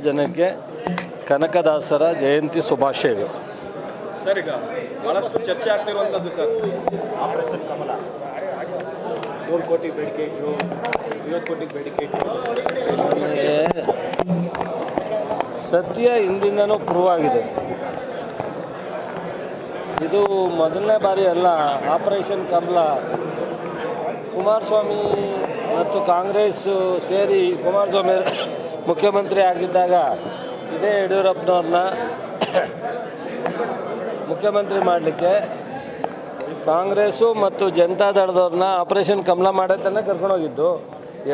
ಜನಕ್ಕೆ ಕನಕದಾಸರ ಜಯಂತಿ ಶುಭಾಶಯಗಳು. ಸರ್, ಈಗ ಬಹಳಷ್ಟು ಚರ್ಚೆ ಆಗ್ತಿರುವಂಥದ್ದು ಸರ್, ಆಪರೇಷನ್ ಕಮಲ 3 ಕೋಟಿ ಬೇಡಿಕೆ ಇಟ್ಟು 50 ಕೋಟಿ ಬೇಡಿಕೆ ಇಟ್ಟು ಸತ್ಯ ಹಿಂದಿಂದನೂ ಪ್ರೂವ್ ಆಗಿದೆ. ಇದು ಮೊದಲನೇ ಬಾರಿ ಅಲ್ಲ. ಆಪರೇಷನ್ ಕಮಲ ಕುಮಾರಸ್ವಾಮಿ ಮತ್ತು ಕಾಂಗ್ರೆಸ್ ಸೇರಿ ಕುಮಾರಸ್ವಾಮಿ ಮುಖ್ಯಮಂತ್ರಿ ಆಗಿದ್ದಾಗ ಇದೇ ಯಡಿಯೂರಪ್ಪನವ್ರನ್ನ ಮುಖ್ಯಮಂತ್ರಿ ಮಾಡಲಿಕ್ಕೆ ಕಾಂಗ್ರೆಸ್ಸು ಮತ್ತು ಜನತಾದಳದವ್ರನ್ನ ಆಪರೇಷನ್ ಕಮಲ ಮಾಡತ್ತನೇ ಕರ್ಕೊಂಡೋಗಿದ್ದು.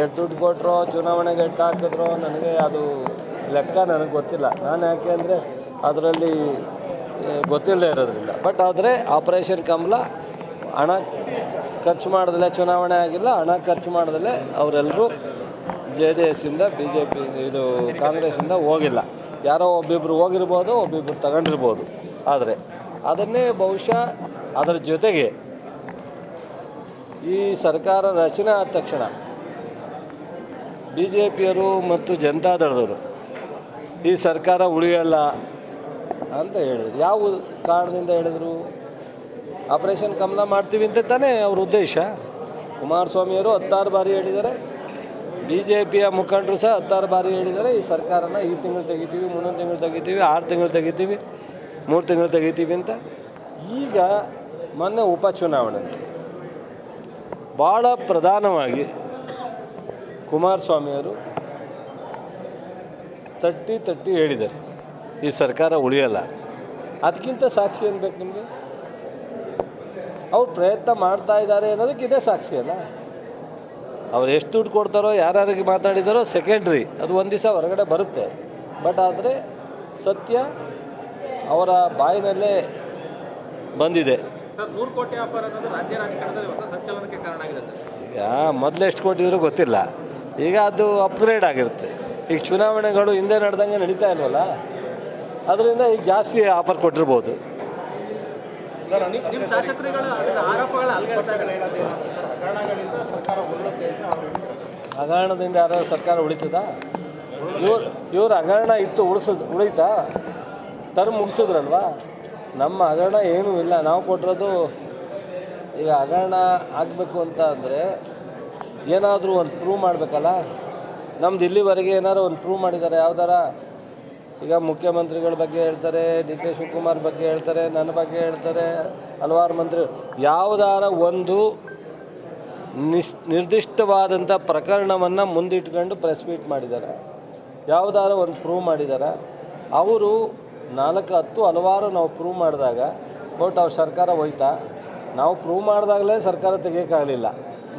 ಎಷ್ಟು ದುಡ್ಡು ಕೊಟ್ಟರೋ, ಚುನಾವಣೆಗೆ ಎಷ್ಟು ಹಾಕಿದ್ರೋ ನನಗೆ ಅದು ಲೆಕ್ಕ ನನಗೆ ಗೊತ್ತಿಲ್ಲ. ನಾನು ಯಾಕೆ ಅಂದರೆ ಅದರಲ್ಲಿ ಗೊತ್ತಿಲ್ಲದೆ ಇರೋದ್ರಿಂದ. ಬಟ್ ಆದರೆ ಆಪರೇಷನ್ ಕಮಲ ಹಣ ಖರ್ಚು ಮಾಡೋದಿಲ್ಲ, ಚುನಾವಣೆ ಆಗಿಲ್ಲ, ಹಣ ಖರ್ಚು ಮಾಡೋದಲ್ಲೇ ಅವರೆಲ್ಲರೂ JDS ಇಂದ BJP ಇದು ಕಾಂಗ್ರೆಸ್ಸಿಂದ ಹೋಗಿಲ್ಲ. ಯಾರೋ ಒಬ್ಬಿಬ್ಬರು ಹೋಗಿರ್ಬೋದು, ಒಬ್ಬಿಬ್ಬರು ತಗೊಂಡಿರ್ಬೋದು. ಆದರೆ ಅದನ್ನೇ ಬಹುಶಃ ಅದರ ಜೊತೆಗೆ ಈ ಸರ್ಕಾರ ರಚನೆ ಆದ ತಕ್ಷಣ BJPಯವರು ಮತ್ತು ಜನತಾದಳದವರು ಈ ಸರ್ಕಾರ ಉಳಿಯಲ್ಲ ಅಂತ ಹೇಳಿದರು. ಯಾವ ಕಾರಣದಿಂದ ಹೇಳಿದರು? ಆಪರೇಷನ್ ಕಮಲ ಮಾಡ್ತೀವಿ ಅಂತ ತಾನೇ ಅವ್ರ ಉದ್ದೇಶ. ಕುಮಾರಸ್ವಾಮಿಯವರು 16 ಬಾರಿ ಹೇಳಿದ್ದಾರೆ, BJPಯ ಮುಖಂಡರು ಸಹ 16 ಬಾರಿ ಹೇಳಿದ್ದಾರೆ, ಈ ಸರ್ಕಾರನ ಈ ತಿಂಗಳು ತೆಗಿತೀವಿ, ಮುಂದೊಂದು ತಿಂಗಳು ತೆಗಿತೀವಿ, 6 ತಿಂಗಳು ತೆಗಿತೀವಿ, 3 ತಿಂಗಳು ತೆಗಿತೀವಿ ಅಂತ. ಈಗ ಮೊನ್ನೆ ಉಪಚುನಾವಣೆ ಭಾಳ ಪ್ರಧಾನವಾಗಿ ಕುಮಾರಸ್ವಾಮಿಯವರು ತಟ್ಟಿ ಹೇಳಿದ್ದಾರೆ ಈ ಸರ್ಕಾರ ಉಳಿಯಲ್ಲ. ಅದಕ್ಕಿಂತ ಸಾಕ್ಷಿ ಏನು ಬೇಕು ನಿಮಗೆ? ಅವ್ರು ಪ್ರಯತ್ನ ಮಾಡ್ತಾ ಇದ್ದಾರೆ ಅನ್ನೋದಕ್ಕೆ ಇದೇ ಸಾಕ್ಷಿ ಅಲ್ಲ. ಅವ್ರು ಎಷ್ಟು ದುಡ್ಡು ಕೊಡ್ತಾರೋ, ಯಾರ್ಯಾರಿಗೆ ಮಾತಾಡಿದಾರೋ ಸೆಕೆಂಡ್ರಿ, ಅದು ಒಂದು ದಿವಸ ಹೊರಗಡೆ ಬರುತ್ತೆ. ಬಟ್ ಆದರೆ ಸತ್ಯ ಅವರ ಬಾಯಿನಲ್ಲೇ ಬಂದಿದೆ. ಸರ್, 100 ಕೋಟಿ ಆಫರ್ ಅನ್ನೋದು ರಾಜ್ಯ ರಾಜಕಾರಣದಲ್ಲಿ ಹೊಸ ಸಂಚಲನಕ್ಕೆ ಕಾರಣ ಆಗಿದೆ ಸರ್. ಈಗ ಮೊದಲು ಎಷ್ಟು ಕೊಟ್ಟಿದ್ರು ಗೊತ್ತಿಲ್ಲ, ಈಗ ಅದು ಅಪ್ಗ್ರೇಡ್ ಆಗಿರುತ್ತೆ. ಈಗ ಚುನಾವಣೆಗಳು ಹಿಂದೆ ನಡೆದಂಗೆ ನಡೀತಾ ಇಲ್ವಲ್ಲ, ಅದರಿಂದ ಈಗ ಜಾಸ್ತಿ ಆಫರ್ ಕೊಟ್ಟಿರ್ಬೋದು. ಸರ್, ನಿಮ್ಮ ಶಾಸಕರುಗಳ ಆರೋಪಗಳ ಹಗರಣಗಳಿಂದ ಸರ್ಕಾರ ಉರುಳುತ್ತೆ ಅಂತ ಅವರು ಹೇಳ್ತಾರೆ. ಹಗರಣದಿಂದ ಯಾರು ಸರ್ಕಾರ ಉಳಿತದ? ಇವ್ರು ಹಗರಣ ಇತ್ತು, ಉಳಿತಾ? ಮುಗಿಸಿದ್ರಲ್ವಾ? ನಮ್ಮ ಹಗರಣ ಏನೂ ಇಲ್ಲ. ನಾವು ಕೊಟ್ಟಿರೋದು ಈಗ ಹಗರಣ ಆಗಬೇಕು ಅಂತ ಅಂದರೆ ಏನಾದರೂ ಒಂದು ಪ್ರೂವ್ ಮಾಡಬೇಕಲ್ಲ. ನಮ್ದು ಇಲ್ಲಿವರೆಗೆ ಏನಾದ್ರು ಒಂದು ಪ್ರೂವ್ ಮಾಡಿದ್ದಾರೆ ಯಾವ್ದಾರ? ಈಗ ಮುಖ್ಯಮಂತ್ರಿಗಳ ಬಗ್ಗೆ ಹೇಳ್ತಾರೆ, DK ಶಿವಕುಮಾರ್ ಬಗ್ಗೆ ಹೇಳ್ತಾರೆ, ನನ್ನ ಬಗ್ಗೆ ಹೇಳ್ತಾರೆ, ಹಲವಾರು ಮಂತ್ರಿ. ಯಾವುದಾರ ಒಂದು ನಿರ್ದಿಷ್ಟವಾದಂಥ ಪ್ರಕರಣವನ್ನು ಮುಂದಿಟ್ಕೊಂಡು ಪ್ರೆಸ್ ಮೀಟ್ ಮಾಡಿದ್ದಾರೆ, ಯಾವುದಾರ ಒಂದು ಪ್ರೂವ್ ಮಾಡಿದ್ದಾರೆ. ಅವರು 4-10 ಹಲವಾರು ನಾವು ಪ್ರೂವ್ ಮಾಡಿದಾಗ ಬಟ್ ಅವ್ರ ಸರ್ಕಾರ ಹೋಯ್ತಾ? ನಾವು ಪ್ರೂವ್ ಮಾಡಿದಾಗಲೇ ಸರ್ಕಾರ ತೆಗಿಯೋಕ್ಕಾಗಲಿಲ್ಲ.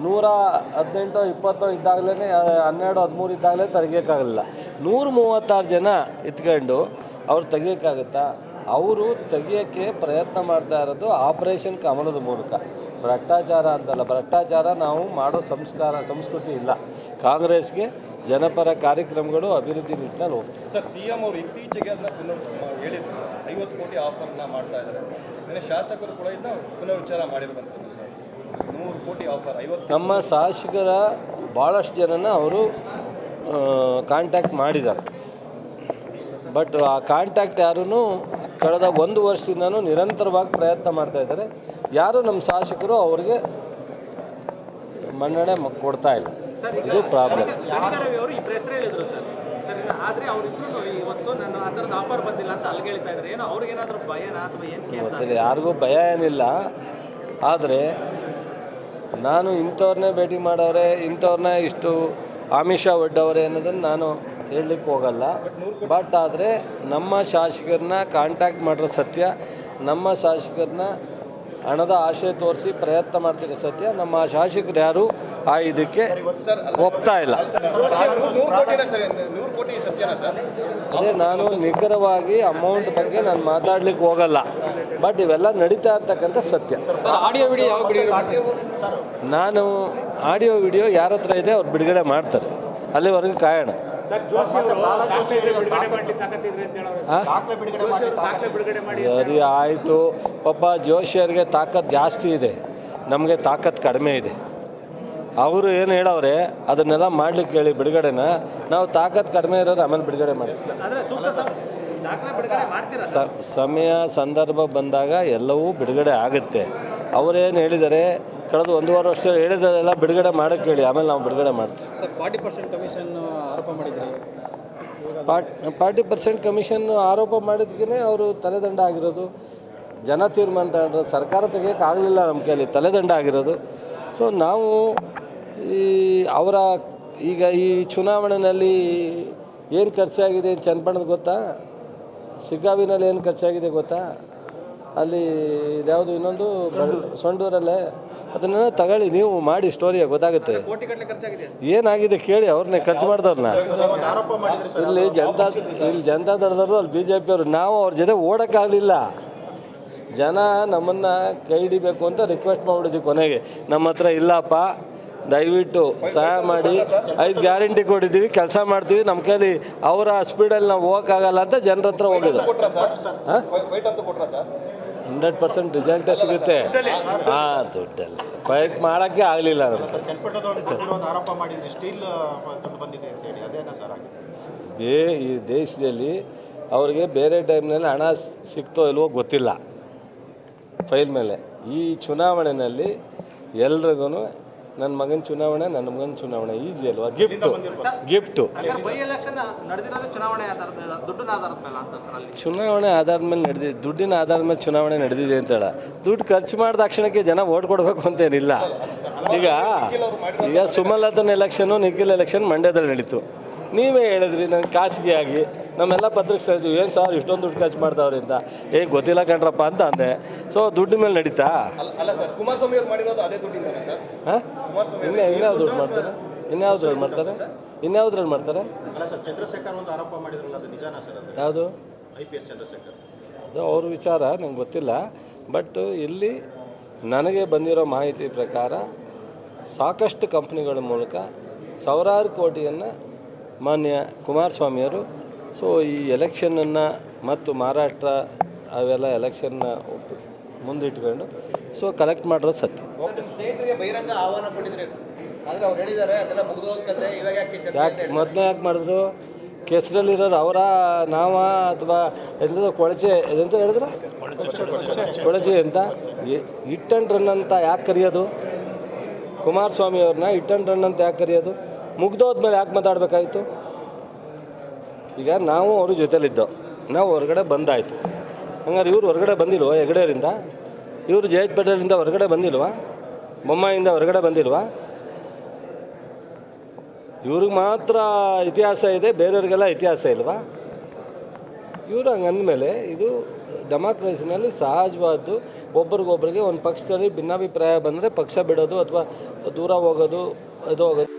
118-20 ಇದ್ದಾಗಲೇ 12-13 ಇದ್ದಾಗಲೇ ತೆಗಿಯೋಕ್ಕಾಗಲಿಲ್ಲ. 136 ಜನ ಇಟ್ಕೊಂಡು ಅವ್ರು ತೆಗಿಯೋಕ್ಕಾಗುತ್ತಾ? ಅವರು ತೆಗಿಯೋಕ್ಕೆ ಪ್ರಯತ್ನ ಮಾಡ್ತಾ ಇರೋದು ಆಪರೇಷನ್ ಕಮಲದ ಮೂಲಕ. ಭ್ರಷ್ಟಾಚಾರ ಅಂತಲ್ಲ, ಭ್ರಷ್ಟಾಚಾರ ನಾವು ಮಾಡೋ ಸಂಸ್ಕೃತಿ ಇಲ್ಲ. ಕಾಂಗ್ರೆಸ್ಗೆ ಜನಪರ ಕಾರ್ಯಕ್ರಮಗಳು ಅಭಿವೃದ್ಧಿ ನಿಟ್ಟಿನಲ್ಲಿ ಹೋಗ್ತದೆ. ಸರ್, CM ಅವರು ಇತ್ತೀಚೆಗೆ ಅದನ್ನ ಹೇಳಿದ್ರು ಸರ್, 50 ಕೋಟಿ ಆಫರ್ನ ಮಾಡ್ತಾ ಇದ್ದಾರೆ. ನನ್ನ ಶಾಸಕರು ಕೂಡ ಇದನ್ನ ಪುನರುಚ್ಚಾರ ಮಾಡಿರುವಂಥದ್ದು ಸರ್. 100 ಕೋಟಿ ಆಫರ್ 50. ನಮ್ಮ ಶಾಸಕರ ಭಾಳಷ್ಟು ಜನನ ಅವರು ಕಾಂಟ್ಯಾಕ್ಟ್ ಮಾಡಿದ್ದಾರೆ. ಬಟ್ ಆ ಕಾಂಟ್ಯಾಕ್ಟ್ ಯಾರೂ ಕಳೆದ 1 ವರ್ಷದಿಂದನೂ ನಿರಂತರವಾಗಿ ಪ್ರಯತ್ನ ಮಾಡ್ತಾಯಿದ್ದಾರೆ. ಯಾರು ನಮ್ಮ ಶಾಸಕರು ಅವ್ರಿಗೆ ಮನ್ನಣೆ ಕೊಡ್ತಾ ಇಲ್ಲ. ಇದು ಪ್ರಾಬ್ಲಮ್. ಗೊತ್ತಿಲ್ಲ, ಯಾರಿಗೂ ಭಯ ಏನಿಲ್ಲ. ಆದರೆ ನಾನು ಇಂಥವ್ರನ್ನೇ ಭೇಟಿ ಮಾಡವ್ರೆ, ಇಂಥವ್ರನ್ನ ಇಷ್ಟು ಆಮಿಷ ಒಡ್ಡವ್ರೆ ಅನ್ನೋದನ್ನು ನಾನು ಹೇಳಲಿಕ್ಕೆ ಹೋಗಲ್ಲ. ಬಟ್ ಆದರೆ ನಮ್ಮ ಶಾಸಕರನ್ನ ಕಾಂಟ್ಯಾಕ್ಟ್ ಮಾಡಿರೋ ಸತ್ಯ, ನಮ್ಮ ಶಾಸಕರನ್ನ ಹಣದ ಆಶೆ ತೋರಿಸಿ ಪ್ರಯತ್ನ ಮಾಡ್ತಿರೋ ಸತ್ಯ. ನಮ್ಮ ಶಾಸಕರು ಯಾರು ಆ ಇದಕ್ಕೆ ಒಪ್ತಾ ಇಲ್ಲ. ಅದೇ ನಾನು ನಿಖರವಾಗಿ ಅಮೌಂಟ್ ಬಗ್ಗೆ ನಾನು ಮಾತಾಡ್ಲಿಕ್ಕೆ ಹೋಗಲ್ಲ. ಬಟ್ ಇವೆಲ್ಲ ನಡೀತಾ ಇರ್ತಕ್ಕಂಥ ಸತ್ಯ. ನಾನು ಆಡಿಯೋ ವಿಡಿಯೋ ಯಾರ ಹತ್ರ ಇದೆ ಅವ್ರು ಬಿಡುಗಡೆ ಮಾಡ್ತಾರೆ, ಅಲ್ಲಿವರೆಗೂ ಕಾಯೋಣ. ಸರಿ ಆಯಿತು. ಪಾಪ ಜೋಶಿಯರಿಗೆ ತಾಕತ್ತು ಜಾಸ್ತಿ ಇದೆ, ನಮಗೆ ತಾಕತ್ತು ಕಡಿಮೆ ಇದೆ. ಅವರು ಏನು ಹೇಳವ್ರೆ ಅದನ್ನೆಲ್ಲ ಮಾಡ್ಲಿಕ್ಕೆ ಹೇಳಿ ಬಿಡುಗಡೆನ ನಾವು ತಾಕತ್ತು ಕಡಿಮೆ ಇರೋರು ಆಮೇಲೆ ಬಿಡುಗಡೆ ಮಾಡ್ತೀವಿ. ಸಮಯ ಸಂದರ್ಭ ಬಂದಾಗ ಎಲ್ಲವೂ ಬಿಡುಗಡೆ ಆಗುತ್ತೆ. ಅವರೇನು ಹೇಳಿದ್ದಾರೆ ಕಳೆದ 1.5 ವರ್ಷ ಹೇಳಿದರೆಲ್ಲ ಬಿಡುಗಡೆ ಮಾಡೋಕ್ಕೆ ಹೇಳಿ ಆಮೇಲೆ ನಾವು ಬಿಡುಗಡೆ ಮಾಡ್ತೀವಿ. 40% ಕಮಿಷನ್ ಆರೋಪ ಮಾಡಿದ್ರಿ. 40% ಕಮಿಷನ್ ಆರೋಪ ಮಾಡಿದ್ಕೇ ಅವರು ತಲೆದಂಡ ಆಗಿರೋದು. ಜನ ತೀರ್ಮಾನ ತಗೊಂಡ್ರೆ ಸರ್ಕಾರ ತೆಗಿಯೋಕ್ಕಾಗಲಿಲ್ಲ ನಮ್ಮ ಕೈಯಲ್ಲಿ, ತಲೆದಂಡ ಆಗಿರೋದು. ಸೊ ನಾವು ಅವರ ಈಗ ಈ ಚುನಾವಣೆಯಲ್ಲಿ ಏನು ಖರ್ಚಾಗಿದೆ ಚನ್ನಪಟ್ಟಣದ ಗೊತ್ತಾ? ಶಿಗ್ಗಾವಿನಲ್ಲಿ ಏನು ಖರ್ಚಾಗಿದೆ ಗೊತ್ತಾ? ಅಲ್ಲಿ ಇದ್ಯಾವುದು ಇನ್ನೊಂದು ಸೊಂಡೂರಲ್ಲೇ, ಅದನ್ನೆಲ್ಲ ತಗೊಳ್ಳಿ, ನೀವು ಮಾಡಿ ಸ್ಟೋರಿಯ ಗೊತ್ತಾಗುತ್ತೆ ಏನಾಗಿದೆ ಕೇಳಿ ಅವ್ರನ್ನೇ ಖರ್ಚು ಮಾಡಿದವ್ರನ್ನ. ಇಲ್ಲಿ ಜನತಾದಳದವರು ಅಲ್ಲಿ BJP ಅವರು, ನಾವು ಅವ್ರ ಜೊತೆ ಓಡೋಕ್ಕಾಗಲಿಲ್ಲ. ಜನ ನಮ್ಮನ್ನು ಕೈ ಹಿಡಿಬೇಕು ಅಂತ ರಿಕ್ವೆಸ್ಟ್ ಮಾಡಿಬಿಟ್ಟಿದ್ವಿ. ಕೊನೆಗೆ ನಮ್ಮ ಹತ್ರ ಇಲ್ಲಪ್ಪ, ದಯವಿಟ್ಟು ಸಹಾಯ ಮಾಡಿ, 5 ಗ್ಯಾರಂಟಿ ಕೊಟ್ಟಿದ್ದೀವಿ, ಕೆಲಸ ಮಾಡ್ತೀವಿ, ನಮ್ಮ ಕೈಲಿ ಅವರ ಸ್ಪೀಡಲ್ಲಿ ನಾವು ಹೋಗೋಕ್ಕಾಗಲ್ಲ ಅಂತ ಜನರ ಹತ್ರ ಹೋಗಿದ್ದು. 100% ರಿಸಲ್ಟೇ ಸಿಗುತ್ತೆ. ದುಡ್ಡಲ್ಲಿ ಫೈಟ್ ಮಾಡೋಕ್ಕೆ ಆಗಲಿಲ್ಲ ನಮಗೆ. ಈ ದೇಶದಲ್ಲಿ ಅವ್ರಿಗೆ ಬೇರೆ ಟೈಮ್ನಲ್ಲಿ ಹಣ ಸಿಗ್ತೋ ಇಲ್ವೋ ಗೊತ್ತಿಲ್ಲ ಫೈಲ್ ಮೇಲೆ. ಈ ಚುನಾವಣೆಯಲ್ಲಿ ಎಲ್ರಿಗೂ ನನ್ನ ಮಗನ ಚುನಾವಣೆ, ನನ್ನ ಮಗನ ಚುನಾವಣೆ ಈಸಿ ಅಲ್ವಾ? ಗಿಫ್ಟು ಚುನಾವಣೆ ಆಧಾರದ ಮೇಲೆ ನಡೆದಿದೆ, ದುಡ್ಡಿನ ಆಧಾರದ ಮೇಲೆ ಚುನಾವಣೆ ನಡೆದಿದೆ ಅಂತೇಳ. ದುಡ್ಡು ಖರ್ಚು ಮಾಡಿದ ತಕ್ಷಣಕ್ಕೆ ಜನ ಓಟ್ ಕೊಡಬೇಕು ಅಂತೇನಿಲ್ಲ. ಈಗ ಸುಮಲತನ ಎಲೆಕ್ಷನು, ನಿಖಿಲ್ ಎಲೆಕ್ಷನ್ ಮಂಡ್ಯದಲ್ಲಿ ನಡೀತು. ನೀವೇ ಹೇಳಿದ್ರಿ ನನಗೆ ಖಾಸಗಿ ಆಗಿ, ನಮ್ಮೆಲ್ಲ ಪತ್ರಕ್ಕೆ ಸೇರಿದ್ವಿ, ಏನು ಸರ್ ಇಷ್ಟೊಂದು ದುಡ್ಡು ಖರ್ಚು ಮಾಡ್ತಾವ್ರಿ ಅಂತ. ಗೊತ್ತಿಲ್ಲ ಕಣ್ರಪ್ಪ ಅಂತ ಅಂದೆ. ಸೊ ದುಡ್ಡು ಮೇಲೆ ನಡೀತಾ? ಕುಮಾರಸ್ವಾಮಿ ಅವರು ಮಾಡಿರೋದು ಅದೇ ದುಡ್ಡಿಂದನೇ ಸರ್. ಹಾಂ, ಇನ್ಯಾವ ದುಡ್ಡು ಮಾಡ್ತಾರೆ? ಇನ್ಯಾವುದ್ರಲ್ಲಿ ಮಾಡ್ತಾರೆ? ಇನ್ಯಾವುದ್ರಲ್ಲಿ ಮಾಡ್ತಾರೆ? ಚಂದ್ರಶೇಖರ್ ಒಂದು ಆರೋಪ ಮಾಡಿದ್ರಲ್ಲ, ಅದು ನಿಜಾನಾ ಸರ್? ಯಾವುದು? IPS ಚಂದ್ರಶೇಖರ್. ಅದು ಅವ್ರ ವಿಚಾರ, ನಂಗೆ ಗೊತ್ತಿಲ್ಲ. ಬಟ್ ಇಲ್ಲಿ ನನಗೆ ಬಂದಿರೋ ಮಾಹಿತಿ ಪ್ರಕಾರ ಸಾಕಷ್ಟು ಕಂಪ್ನಿಗಳ ಮೂಲಕ ಸಾವಿರಾರು ಕೋಟಿಯನ್ನು ಮಾನ್ಯ ಕುಮಾರಸ್ವಾಮಿಯವರು ಸೊ ಈ ಎಲೆಕ್ಷನನ್ನು ಮತ್ತು ಮಹಾರಾಷ್ಟ್ರ ಅವೆಲ್ಲ ಎಲೆಕ್ಷನ್ನ ಮುಂದಿಟ್ಕೊಂಡು ಸೊ ಕಲೆಕ್ಟ್ ಮಾಡಿರೋದು ಸತ್ಯ. ಸ್ನೇಹಿತರಿಗೆ ಬಹಿರಂಗ ಆಹ್ವಾನ ಕೊಟ್ಟಿದ್ರೆ ಆದರೆ ಅವ್ರು ಹೇಳಿದ್ದಾರೆ ಅದೆಲ್ಲ ಮುಗಿದೋಗ್ತದೆ, ಇವಾಗ ಯಾಕೆ ಮೊದಲೇ ಯಾಕೆ ಮಾಡಿದ್ರು? ಕೆಸರಲ್ಲಿರೋದು ಅವರ ನಾವ ಅಥವಾ ಎಂತ ಕೊಳಚೆ ಎಂತ ಹೇಳಿದ್ರು? ಕೊಳಚೆ ಅಂತ ಹಿಟ್ ಆ್ಯಂಡ್ ರನ್ ಅಂತ ಯಾಕೆ ಕರೆಯೋದು? ಕುಮಾರಸ್ವಾಮಿ ಅವ್ರನ್ನ ಹಿಟ್ ಆ್ಯಂಡ್ ರನ್ ಅಂತ ಯಾಕೆ ಕರೆಯೋದು? ಮುಗ್ದೋದ್ಮೇಲೆ ಯಾಕೆ ಮಾತಾಡಬೇಕಾಯಿತು? ಈಗ ನಾವು ಅವ್ರ ಜೊತೆಲಿದ್ದೋ, ನಾವು ಹೊರಗಡೆ ಬಂದಾಯಿತು. ಹಂಗಾರೆ ಇವ್ರು ಹೊರಗಡೆ ಬಂದಿಲ್ವ? ಹೆಗಡೆಯರಿಂದ ಇವರು ಜಯಪೇಟೆಯಿಂದ ಹೊರಗಡೆ ಬಂದಿಲ್ವಾ? ಬೊಮ್ಮಾಯಿಂದ ಹೊರಗಡೆ ಬಂದಿಲ್ವಾ? ಇವ್ರಿಗೆ ಮಾತ್ರ ಇತಿಹಾಸ ಇದೆ, ಬೇರೆಯವ್ರಿಗೆಲ್ಲ ಇತಿಹಾಸ ಇಲ್ವಾ? ಇವರು ಹಂಗಂದಮೇಲೆ ಇದು ಡೆಮಾಕ್ರಸಿನಲ್ಲಿ ಸಹಜವಾದ್ದು. ಒಬ್ರಿಗೊಬ್ರಿಗೆ ಒಂದು ಪಕ್ಷದಲ್ಲಿ ಭಿನ್ನಾಭಿಪ್ರಾಯ ಬಂದರೆ ಪಕ್ಷ ಬಿಡೋದು ಅಥವಾ ದೂರ ಹೋಗೋದು ಇದು ಹೋಗೋದು.